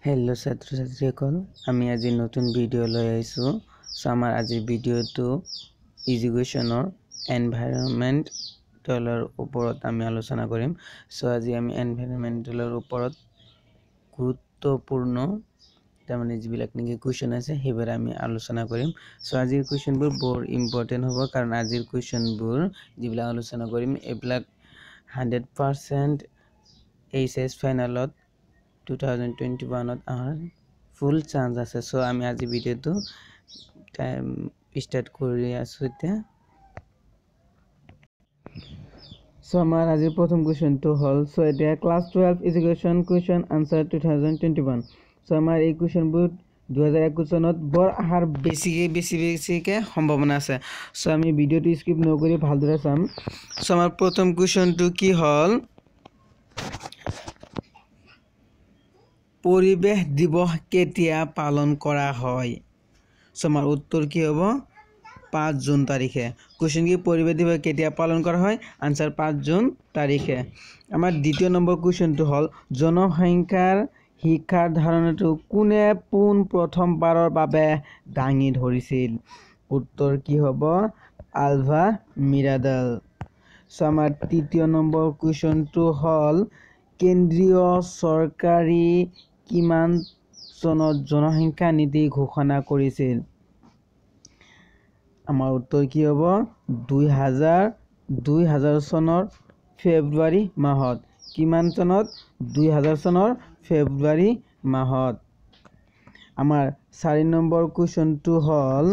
Hello छात्र छात्रीসকল আমি আজি নতুন ভিডিও লৈ আইছো সো আমাৰ আজি ভিডিওটো এডুকেশনৰ এনভাইৰনমেন্টলৰ ওপৰত আমি আলোচনা কৰিম সো আজি আমি এনভাইৰনমেন্টলৰ ওপৰত গুৰুত্বপূৰ্ণ তাৰমানে যিবিলাক নেকি কোৱেশ্চন আছে হেবৰ আমি আলোচনা কৰিম সো আজিৰ কোৱেশ্চনবোৰ বৰ ইম্পৰ্টেন্ট হ'ব কাৰণ আজিৰ কোৱেশ্চনবোৰ যিবিলাক আলোচনা কৰিম এবিলাক 100% এইচএস ফাইনালত 2021 ত আমাৰ ফুল চান্স আছে সো আমি আজি ভিডিওটো স্টাৰ্ট কৰি আছো এতিয়া সো আমাৰ আজি প্ৰথম কোৱেশ্চনটো হল সো এতিয়া class 12 education question answer 2021 so আমাৰ এই কোৱেশ্চনবোৰ 2021 চনত বৰ আহাৰ বেছিকে সম্ভাৱনা আছে সো আমি ভিডিওটো স্কিপ নকৰি ভালদৰে চাম সো আমাৰ প্ৰথম কোৱেশ্চনটো কি হল পৰিবেশ দিৱস কেতিয়া পালন কৰা হয় সো আমাৰ উত্তৰ কি হ'ব 5 জুন তাৰিখে কোৱেশ্চন কি পৰিবেশ দিৱস কেতিয়া পালন কৰা হয় আনসাৰ 5 জুন তাৰিখে আমাৰ দ্বিতীয় নম্বৰ কোৱেশ্চনটো হল জনসংখ্যাৰ শিক্ষাৰ ধাৰণাটো কোনে পোন প্ৰথমবাৰৰ বাবে দাঙি ধৰিছিল উত্তৰ কি হ'ব আলভা মিৰাডাল সো আমাৰ তৃতীয় নম্বৰ কোৱেশ্চনটো হল কেন্দ্ৰীয় চৰকাৰী কিমান চনত জনসংখ্যা নীতি ঘোষণা কৰিছিল আমাৰ উত্তৰ কি হ'ব 2000 চনৰ ফেব্ৰুৱাৰী মাহত কিমান চনত 2000 চনৰ ফেব্ৰুৱাৰী মাহত আমাৰ 4 নম্বৰ কোৱেশ্চনটো হল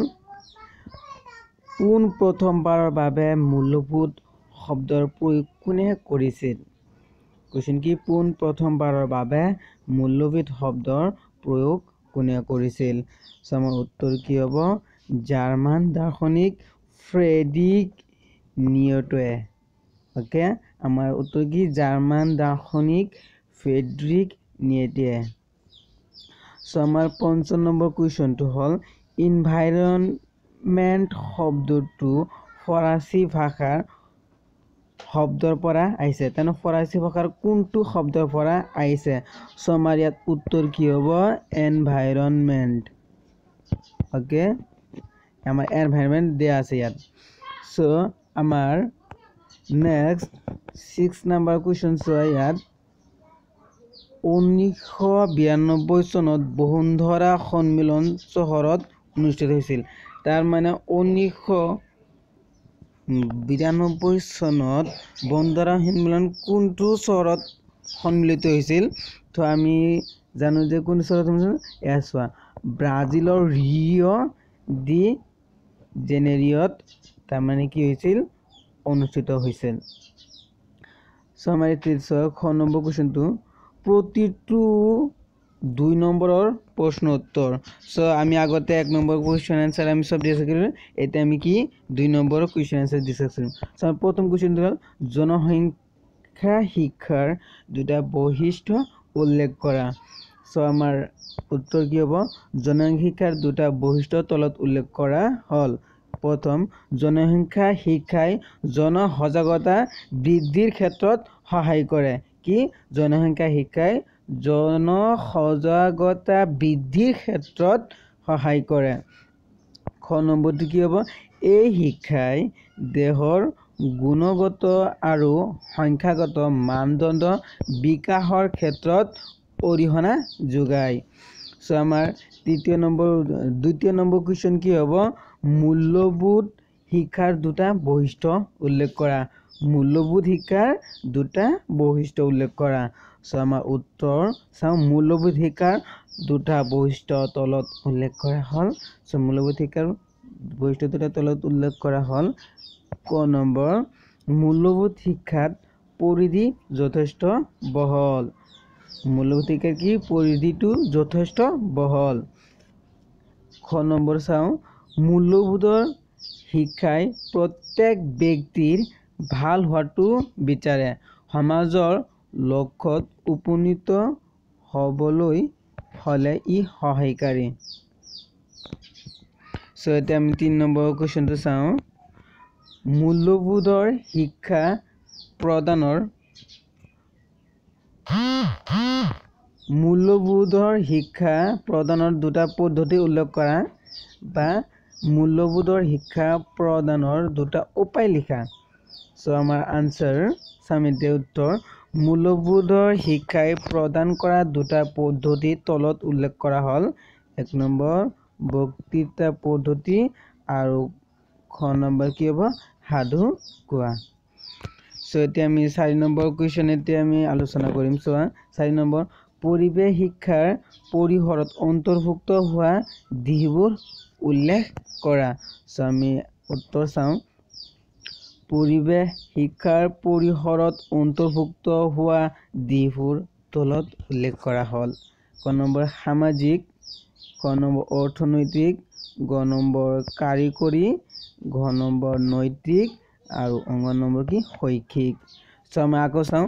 পোন প্ৰথমবাৰৰ বাবে মূল্যবোধ শব্দৰ প্ৰয়োগ কোনে কৰিছিল কোৱেশ্চন কি পোন প্ৰথমবাৰৰ বাবে মূল্যবোধ শব্দৰ প্ৰয়োগ কোনে কৰিছিল সো আমাৰ উত্তৰ কি হ'ব জাৰ্মান দাৰ্শনিক ফ্ৰেডৰিক নিউটনে ওকে আমাৰ উত্তৰ কি জাৰ্মান দাৰ্শনিক ফ্ৰেডৰিক নিউটনে সো আমাৰ 5 নম্বৰ কোৱেশ্চনটো হল এনভাইৰনমেন্ট শব্দটো ফৰাসী ভাষাৰ শব্দৰ পৰা আহিছে তেনে ফৰাসী ভাষাৰ কোনটো শব্দৰ পৰা আহিছে সো আমাৰ ইয়াত উত্তৰ কি হ'ব এনভাইৰনমেন্ট ওকে আমাৰ এনভাইৰনমেন্ট দিয়া আছে ইয়াত সো আমাৰ নেক্সট 6 নম্বৰ কোৱেশ্চন ইয়াত 1992 চনত বসুন্ধৰা সন্মিলন চহৰত অনুষ্ঠিত হৈছিল তাৰ মানে 1992 চনত বসুন্ধৰা সন্মিলন কোনটো চহৰত সন্মিলিত হৈছিল তো আমি জানো যে কোন চহৰত এছৱা ব্ৰাজিলৰ ৰিও ডি জেনেৰিঅত তাৰ মানে কি হৈছিল অনুষ্ঠিত হৈছিল সো আমাৰ 6 নম্বৰ কোৱেশ্চনটো প্ৰতিটো 2 নম্বৰৰ প্ৰশ্ন উত্তৰ সো আমি আগতে 1 নম্বৰ কোৱেশ্চন আনসাৰ আমি সব দিছে কৰিলো এটা আমি কি 2 নম্বৰৰ কোৱেশ্চন আনসাৰ দিছে সো প্ৰথম কোৱেশ্চনটো হল জনসংখ্যা শিক্ষাৰ দুটা বৈশিষ্ট্য উল্লেখ কৰা সো আমাৰ উত্তৰ কি হ'ব জনসংখ্যাৰ দুটা বৈশিষ্ট্য তলত উল্লেখ কৰা হল প্ৰথম জনসংখ্যা শিক্ষাই জনসজাগতা বৃদ্ধিৰ ক্ষেত্ৰত সহায় কৰে কি জনসংখ্যা শিক্ষাই জনসজাগতা বৃদ্ধিৰ ক্ষেত্ৰত সহায় কৰে খ নম্বৰটো কি হ'ব এই শিক্ষাই দেহৰ গুণগত আৰু সংখ্যাগত মানদণ্ড বিকাশৰ ক্ষেত্ৰত অৰিহণা যোগায় সো আমাৰ দ্বিতীয় নম্বৰ কোৱেশ্চন কি হ'ব মূল্যবোধ শিক্ষাৰ দুটা বৈশিষ্ট্য উল্লেখ কৰা মূল্যবোধ শিক্ষাৰ দুটা বৈশিষ্ট্য উল্লেখ কৰা সো আমাৰ উত্তৰ চাও মূল্যবোধ শিক্ষাৰ দুটা বৈশিষ্ট্য তলত উল্লেখ কৰা হল সো মূল্যবোধ শিক্ষাৰ বৈশিষ্ট্য দুটা তলত উল্লেখ কৰা হল ক নম্বৰ মূল্যবোধ শিক্ষাত পৰিধি যথেষ্ট বহল মূল্যবোধ শিক্ষাৰ কি পৰিধিটো যথেষ্ট বহল খ নম্বৰ চাও মূল্যবোধৰ শিক্ষাই প্ৰত্যেক ব্যক্তিৰ ভাল হোৱাটো বিচাৰে সমাজৰ লক্ষ্যত উপনীত হ'বলৈ হলে ই সহায়কাৰী সো এটা আমি 3 নম্বৰ কোৱেশ্চনটো চাও মূল্যবোধৰ শিক্ষা প্ৰদানৰ মূল্যবোধৰ শিক্ষা প্ৰদানৰ দুটা পদ্ধতি উল্লেখ কৰা বা মূল্যবোধৰ শিক্ষা প্ৰদানৰ দুটা উপায় লিখা সো আমাৰ আনসাৰ সামিতে উত্তৰ মূল্যবোধৰ শিক্ষাই প্ৰদান কৰা দুটা পদ্ধতি তলত উল্লেখ কৰা হল 1 নম্বৰ বক্তৃতা পদ্ধতি আৰু খ নম্বৰ কি হ'ব সাধু কোৱা সো এতিয়া আমি 4 নম্বৰ কোৱেশ্চন এতিয়া আমি আলোচনা কৰিম সো 4 নম্বৰ পৰিবেশ শিক্ষাৰ পৰিসৰত অন্তৰ্ভুক্ত হোৱা দিশবোৰ উল্লেখ কৰা সো আমি উত্তৰ চাও পৰিবেশ শিক্ষাৰ পৰিসৰত অন্তৰ্ভুক্ত হোৱা দিশবোৰ তলত উল্লেখ কৰা হল ক নম্বৰ সামাজিক খ নম্বৰ অৰ্থনৈতিক গ নম্বৰ কাৰিকৰী ঘ নম্বৰ নৈতিক আৰু অঙ্গ নম্বৰ কি শৈক্ষিক সো আমি আকৌ চাও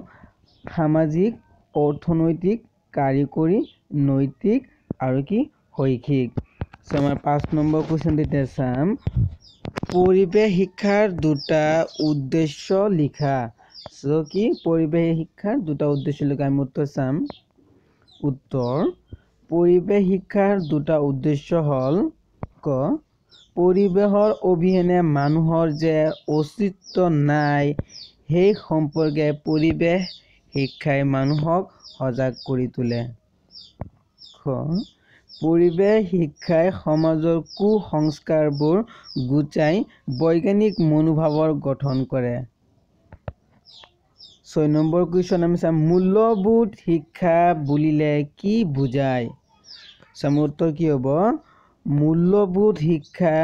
সামাজিক অৰ্থনৈতিক কাৰিকৰী নৈতিক আৰু কি শৈক্ষিক সো আমাৰ 5 নম্বৰ কোৱেশ্চন দিতে চাম পৰিবেশ শিক্ষাৰ দুটা উদ্দেশ্য লিখা সো কি পৰিবেশ শিক্ষাৰ দুটা উদ্দেশ্য লিখা আমি উত্তৰ চাম উত্তৰ পৰিবেশ শিক্ষাৰ দুটা উদ্দেশ্য হল ক পৰিবেশৰ অবিহনে মানুহৰ যে অস্তিত্ব নাই সেই সম্পৰ্কে পৰিবেশ শিক্ষাই মানুহক সজাগ কৰি তোলে খ পৰিবেশ শিক্ষাই সমাজৰ কুসংস্কাৰবোৰ গুচাই বৈজ্ঞানিক মনোভাৱৰ গঠন কৰে 6 নম্বৰ কোৱেশ্চন আমি চাম মূল্যবোধ শিক্ষা বুলিলে কি বুজায় সাম উত্তৰ কি হ'ব মূল্যবোধ শিক্ষা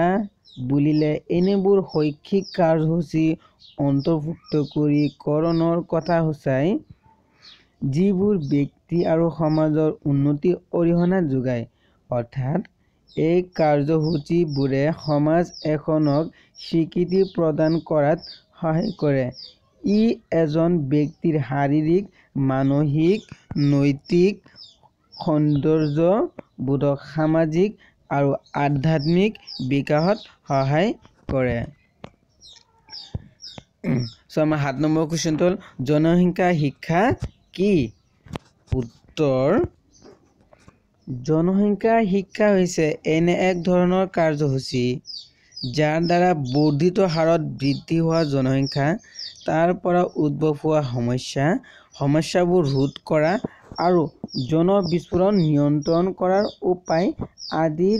বুলিলে এনেবোৰ শৈক্ষিক কাৰ্যসূচী অন্তৰ্ভুক্ত কৰি কৰণৰ কথা সূচায় যিবোৰ ব্যক্তি আৰু সমাজৰ উন্নতি অৰিহণা যোগায় অৰ্থাৎ এই কাৰ্যসূচীবোৰে সমাজ এখনক স্বীকৃতি প্ৰদান কৰাত সহায় কৰে ই এজন ব্যক্তিৰ শাৰীৰিক মানসিক নৈতিক সৌন্দৰ্য বোধক সামাজিক আৰু আধ্যাত্মিক বিকাশত সহায় কৰে সো আমাৰ 7 নম্বৰ কোৱেশ্চন হল জনসংখ্যা শিক্ষা কি উত্তৰ জনসংখ্যা শিক্ষা হৈছে এনে এক ধৰণৰ কাৰ্যসূচী যাৰ দ্বাৰা বৰ্ধিত হাৰত বৃদ্ধি হোৱা জনসংখ্যা তাৰ পৰা উদ্ভৱ হোৱা সমস্যাবোৰ ৰোধ কৰা আৰু জনবিস্ফোৰণ নিয়ন্ত্ৰণ কৰাৰ উপায় আদিৰ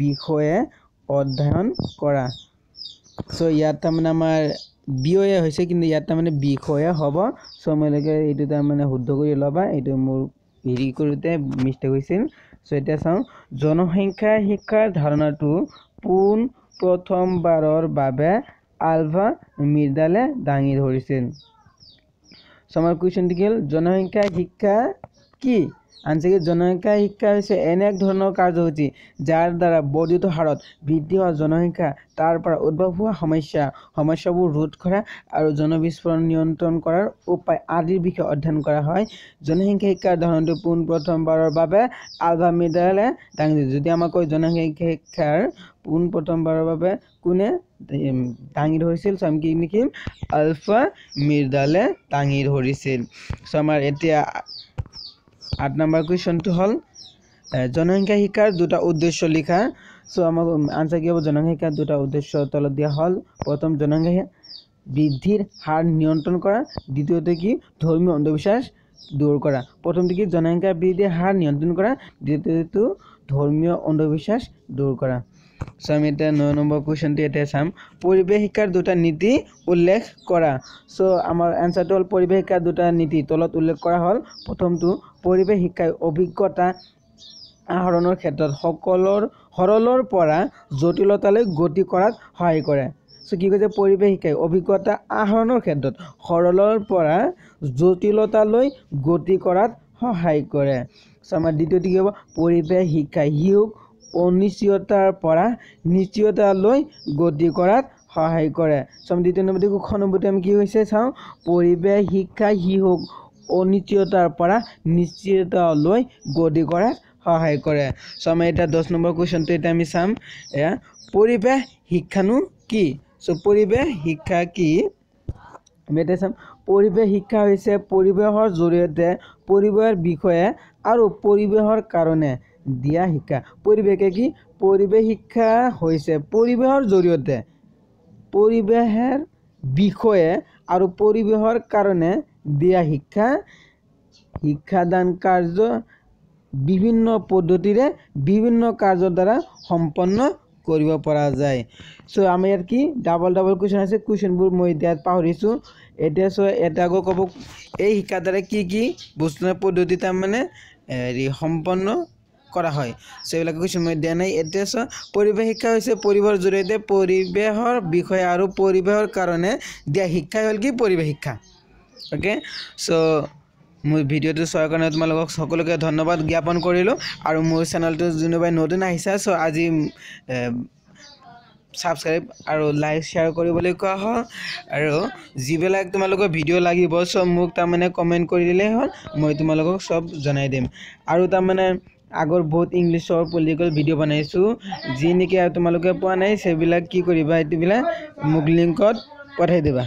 বিষয়ে অধ্যয়ন কৰা সো ইয়াত তাৰমানে আমাৰ বিয়ে হৈছে কিন্তু ইয়াত তাৰমানে বিষয়ে হ'ব সো মইলৈকে এইটো তাৰমানে শুদ্ধ কৰি ল'বা এইটো মোৰ হেৰি কৰোঁতে মিষ্টেক হৈছিল সো এতিয়া চাওঁ জনসংখ্যা শিক্ষাৰ ধাৰণাটো পোন প্ৰথমবাৰৰ বাবে আলভা মিৰ্ডালে দাঙি ধৰিছিল সো আমাৰ কুৱেশ্চনটো কি হ'ল জনসংখ্যা শিক্ষা কি আনসাৰ জনসংখ্যা শিক্ষা হৈছে এনে এক ধৰণৰ কাৰ্যসূচী যাৰ দ্বাৰা বৰ্ধিত হাৰত বৃদ্ধি হোৱা জনসংখ্যা তাৰ পৰা উদ্ভৱ হোৱা সমস্যাবোৰ ৰোধ কৰা আৰু জনবিস্ফোৰণ নিয়ন্ত্ৰণ কৰাৰ উপায় আদিৰ বিষয়ে অধ্যয়ন কৰা হয় জনসংখ্যা শিক্ষাৰ ধাৰণাটো পোন প্ৰথমবাৰৰ বাবে আলভা মিৰ্ডালে দাঙি ধৰিছিল যদি আমাক কয় জনসংখ্যা শিক্ষাৰ পোন প্ৰথমবাৰৰ বাবে কোনে দাঙি ধৰিছিল সো আমি কি লিখিম আলফা মিৰ্ডালে দাঙি ধৰিছিল সো আমাৰ এতিয়া 8 নম্বৰ কোৱেশ্চনটো হল জনসংখ্যা শিক্ষাৰ দুটা উদ্দেশ্য লিখা সো আমাক আনসাৰ কি হ'ব জনসংখ্যা শিক্ষাৰ দুটা উদ্দেশ্য তলত দিয়া হল প্ৰথম জনসংখ্যা বৃদ্ধিৰ হাৰ নিয়ন্ত্ৰণ কৰা দ্বিতীয়তে কি ধৰ্মীয় অন্ধবিশ্বাস দূৰ কৰা প্ৰথমটো কি জনসংখ্যা বৃদ্ধিৰ হাৰ নিয়ন্ত্ৰণ কৰা দ্বিতীয়টো ধৰ্মীয় অন্ধবিশ্বাস দূৰ কৰা সো আমি এতিয়া 9 নম্বৰ কোৱেশ্চনটো এতিয়া চাম পৰিবেশ শিক্ষাৰ দুটা নীতি উল্লেখ কৰা সো আমাৰ আনসাৰটো হল পৰিবেশ শিক্ষাৰ দুটা নীতি তলত উল্লেখ কৰা হল প্ৰথমটো পৰিবেশ শিক্ষাই অভিজ্ঞতা আহৰণৰ ক্ষেত্ৰত সৰলৰ পৰা জটিলতালৈ গতি কৰাত সহায় কৰে সো কি কৈছে পৰিবেশ শিক্ষাই অভিজ্ঞতা আহৰণৰ ক্ষেত্ৰত সৰলৰ পৰা জটিলতালৈ গতি কৰাত সহায় কৰে সো আমাৰ দ্বিতীয়টো কি হ'ব পৰিবেশ শিক্ষাই শিশুক অনিশ্চয়তাৰ পৰা নিশ্চয়তালৈ গতি কৰাত সহায় কৰে সো আমি দ্বিতীয় নম্বৰটো খ নম্বৰটো আমি কি হৈছে চাওঁ পৰিবেশ শিক্ষাই শিশুক অনিশ্চয়তাৰ পৰা নিশ্চয়তালৈ গতি কৰাত সহায় কৰে সো আমি এটা 10 নম্বৰ কোৱেশ্চনটো এটা আমি চাম এয়া পৰিবেশ শিক্ষানো কি সো পৰিবেশ শিক্ষা কি আমি এটা চাম পৰিৱেশ শিক্ষা হৈছে পৰিৱেশৰ জৰিয়তে পৰিৱেশৰ বিষয়ে আৰু পৰিৱেশৰ কাৰণে দিয়া শিক্ষা। পৰিৱেশে কি? পৰিৱেশ শিক্ষা হৈছে পৰিৱেশৰ জৰিয়তে পৰিৱেশৰ বিষয়ে আৰু পৰিৱেশৰ কাৰণে দিয়া শিক্ষা। শিক্ষাদান কাৰ্য বিভিন্ন পদ্ধতিৰে বিভিন্ন কাৰ্যৰ দ্বাৰা সম্পন্ন কৰিব পৰা যায়। সো আমি ইয়াত কি ডাবল কুৱেশ্যন আছে, কুৱেশ্যনবোৰ মই এতিয়া পাহৰিছোঁ। এতিয়া এটা আকৌ ক'ব এই শিক্ষাৰ দ্বাৰা কি বস্তু পদ্ধতি তাৰমানে সম্পন্ন কৰা হয়। সো এইবিলাক কুৱেশ্যন মই দিয়া নাই। এতিয়া পৰিৱেশ শিক্ষা হৈছে পৰিৱেশৰ জৰিয়তে পৰিৱেশৰ বিষয়ে আৰু পৰিৱেশৰ কাৰণে দিয়া শিক্ষা হ'ল কি পৰিৱেশ শিক্ষা। অ'কে, সো মোৰ ভিডিঅ'টো চোৱাৰ কাৰণে তোমালোকক সকলোকে ধন্যবাদ জ্ঞাপন কৰিলোঁ। আৰু মোৰ চেনেলটো যোনবাই নতুন আহিছা সো আজি ছাবস্ক্ৰাইব আৰু লাইক শ্বেয়াৰ কৰিবলৈ কোৱা হ'ল। আৰু যিবিলাক তোমালোকৰ ভিডিঅ' লাগিব সব মোক তাৰমানে কমেণ্ট কৰি দিলেই হ'ল, মই তোমালোকক সব জনাই দিম। আৰু তাৰমানে আগৰ বহুত ইংলিছৰ পলিটিকেল ভিডিঅ' বনাইছোঁ, যি নেকি তোমালোকে পোৱা নাই সেইবিলাক কি কৰিবা, এইবিলাক মোক লিংকত পঠাই দিবা।